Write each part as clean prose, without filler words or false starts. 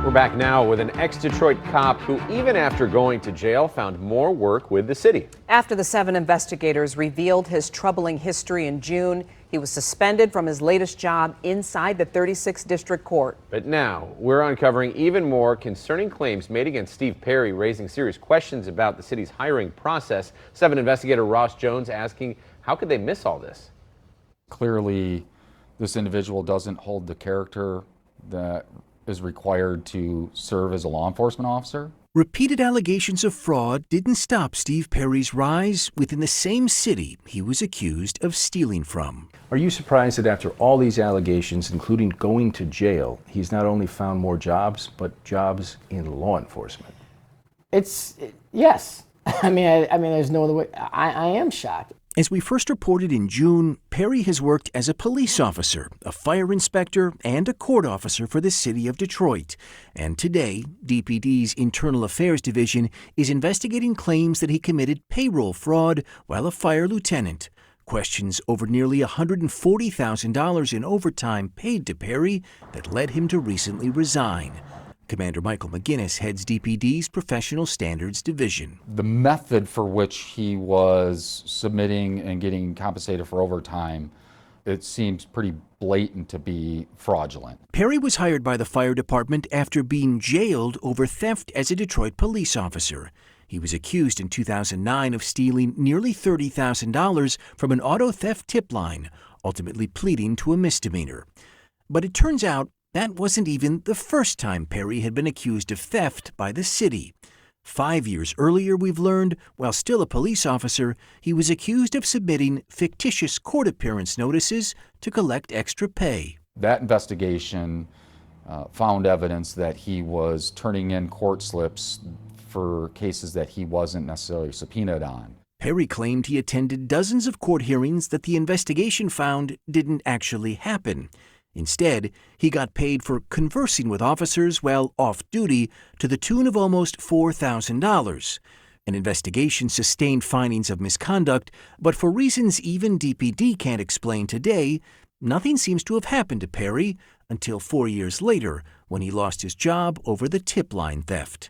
We're back now with an ex-Detroit cop who, even after going to jail, found more work with the city. After the 7 investigators revealed his troubling history in June, he was suspended from his latest job inside the 36th District Court. But now we're uncovering even more concerning claims made against Steve Perry, raising serious questions about the city's hiring process. 7 investigator Ross Jones asking, how could they miss all this? Clearly, this individual doesn't hold the character that is required to serve as a law enforcement officer. Repeated allegations of fraud didn't stop Steve Perry's rise within the same city he was accused of stealing from. Are you surprised that after all these allegations, including going to jail, he's not only found more jobs, but jobs in law enforcement? Yes. I mean, there's no other way. I am shocked. As we first reported in June, Perry has worked as a police officer, a fire inspector, and a court officer for the city of Detroit. And today, DPD's Internal Affairs Division is investigating claims that he committed payroll fraud while a fire lieutenant. Questions over nearly $140,000 in overtime paid to Perry that led him to recently resign. Commander Michael McGinnis heads DPD's Professional Standards Division. The method for which he was submitting and getting compensated for overtime, it seems pretty blatant to be fraudulent. Perry was hired by the fire department after being jailed over theft as a Detroit police officer. He was accused in 2009 of stealing nearly $30,000 from an auto theft tip line, ultimately pleading to a misdemeanor. But it turns out that wasn't even the first time Perry had been accused of theft by the city. 5 years earlier, we've learned, while still a police officer, he was accused of submitting fictitious court appearance notices to collect extra pay. That investigation found evidence that he was turning in court slips for cases that he wasn't necessarily subpoenaed on. Perry claimed he attended dozens of court hearings that the investigation found didn't actually happen. Instead, he got paid for conversing with officers while off-duty to the tune of almost $4,000. An investigation sustained findings of misconduct, but for reasons even DPD can't explain today, nothing seems to have happened to Perry until 4 years later when he lost his job over the tip line theft.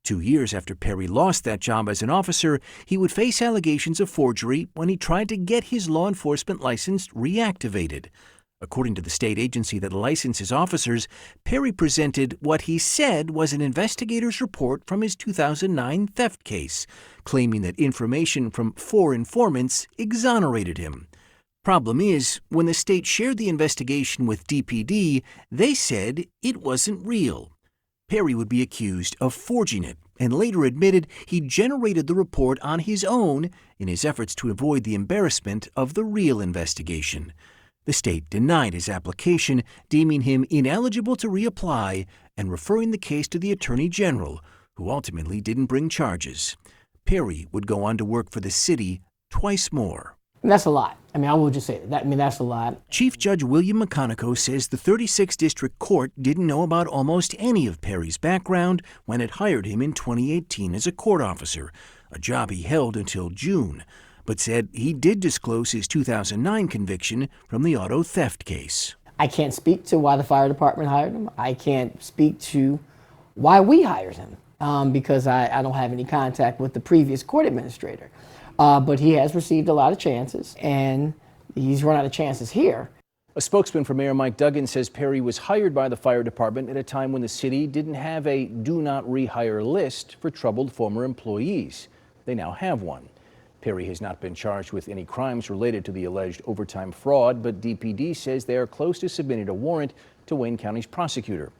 2 years after Perry lost that job as an officer, he would face allegations of forgery when he tried to get his law enforcement license reactivated. According to the state agency that licenses officers, Perry presented what he said was an investigator's report from his 2009 theft case, claiming that information from 4 informants exonerated him. Problem is, when the state shared the investigation with DPD, they said it wasn't real. Perry would be accused of forging it and later admitted he generated the report on his own in his efforts to avoid the embarrassment of the real investigation. The state denied his application, deeming him ineligible to reapply and referring the case to the Attorney General, who ultimately didn't bring charges. Perry would go on to work for the city twice more. And that's a lot. I mean, I will just say that. That's a lot. Chief Judge William McConaughey says the 36th District Court didn't know about almost any of Perry's background when it hired him in 2018 as a court officer, a job he held until June, but said he did disclose his 2009 conviction from the auto theft case. I can't speak to why the fire department hired him. I can't speak to why we hired him because I don't have any contact with the previous court administrator. But he has received a lot of chances, and he's run out of chances here. A spokesman for Mayor Mike Duggan says Perry was hired by the fire department at a time when the city didn't have a do not rehire list for troubled former employees. They now have one. Perry has not been charged with any crimes related to the alleged overtime fraud, but DPD says they are close to submitting a warrant to Wayne County's prosecutor.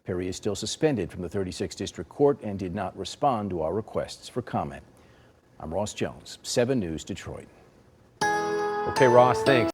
Perry is still suspended from the 36th District Court and did not respond to our requests for comment. I'm Ross Jones, 7 News Detroit. Okay, Ross, thanks.